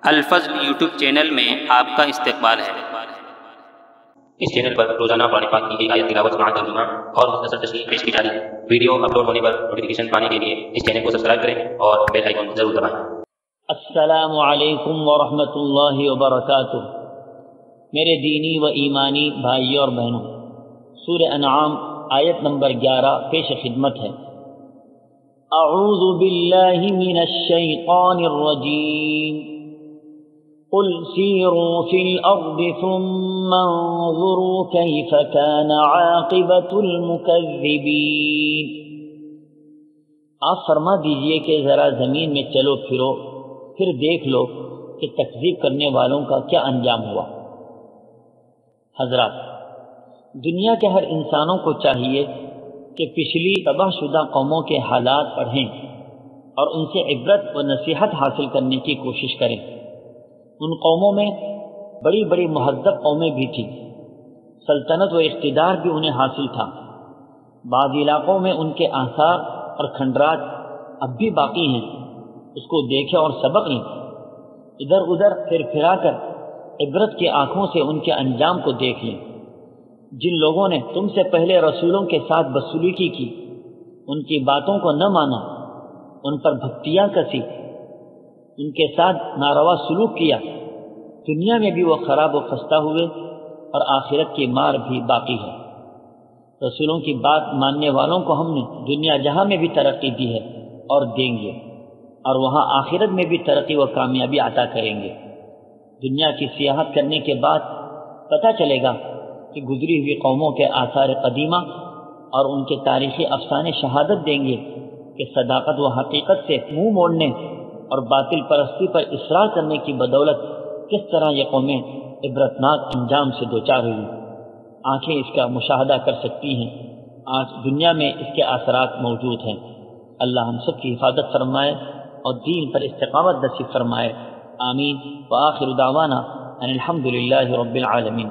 الفضل YouTube channel میں آپ کا استقبال ہے۔ اس چینل پر روزانہ قرآن پاک کی ایک آیت تلاوت سماعت ترجمہ اور مختصر تشریح پیش کی جا رہی ہے۔ ویڈیو اپلوڈ ہونے پر نوٹیفیکیشن پانے کے لیے اس چینل کو سبسکرائب کریں اور بیل آئیکن ضرور دبائیں۔ السلام علیکم ورحمۃ اللہ وبرکاتہ۔ میرے دینی و ایمانی بھائیوں اور بہنوں، سورہ انعام آیت نمبر 11 پیش خدمت ہے۔ اعوذ باللہ من الشیطان الرجیم، قل سیروا فی الارض ثم انظروا کیف کان عاقبۃ المکذبین۔ آپ فرما دیجئے کہ ذرا زمین میں چلو پھرو، پھر دیکھ لو کہ تکذیب کرنے والوں کا کیا انجام ہوا۔ حضرات، دنیا کے ہر انسانوں کو چاہیے کہ پچھلی تباہ شدہ قوموں کے حالات پڑھیں اور ان سے عبرت و نصیحت حاصل کرنے کی کوشش کریں۔ ان قوموں میں بڑی بڑی مہذب قومیں بھی تھیں، سلطنت و اقتدار بھی انہیں حاصل تھا۔ بعض علاقوں میں ان کے آثار اور کھنڈرات اب بھی باقی ہیں، اس کو دیکھیں اور سبق لیں۔ ادھر ادھر پھر پھرا کر عبرت کی آنکھوں سے ان کے انجام کو دیکھ لیں۔ جن لوگوں نے تم سے پہلے رسولوں کے ساتھ بدسلوکی کی، ان کی باتوں کو نہ مانا، ان پر بھکتیاں کسی، ان کے ساتھ ناروا سلوک کیا، دنیا میں بھی وہ خراب و خستہ ہوئے اور آخرت کی مار بھی باقی ہے۔ رسولوں کی بات ماننے والوں کو ہم نے دنیا جہاں میں بھی ترقی دی ہے اور دیں گے، اور وہاں آخرت میں بھی ترقی و کامیابی عطا کریں گے۔ دنیا کی سیاحت کرنے کے بعد پتہ چلے گا کہ گزری ہوئی قوموں کے آثار قدیمہ اور ان کے تاریخی افسانے شہادت دیں گے کہ صداقت و حقیقت سے منہ موڑنے اور باطل پرستی پر اصرار کرنے کی بدولت کس طرح یہ قومیں عبرتناک انجام سے دوچار ہوئی۔ آنکھیں اس کا مشاہدہ کر سکتی ہیں، آج دنیا میں اس کے اثرات موجود ہیں۔ اللہ ہم سب کی حفاظت فرمائے اور دین پر استقامت نصیب فرمائے۔ آمین۔ وآخر دعوانا ان الحمد للہ رب العالمین۔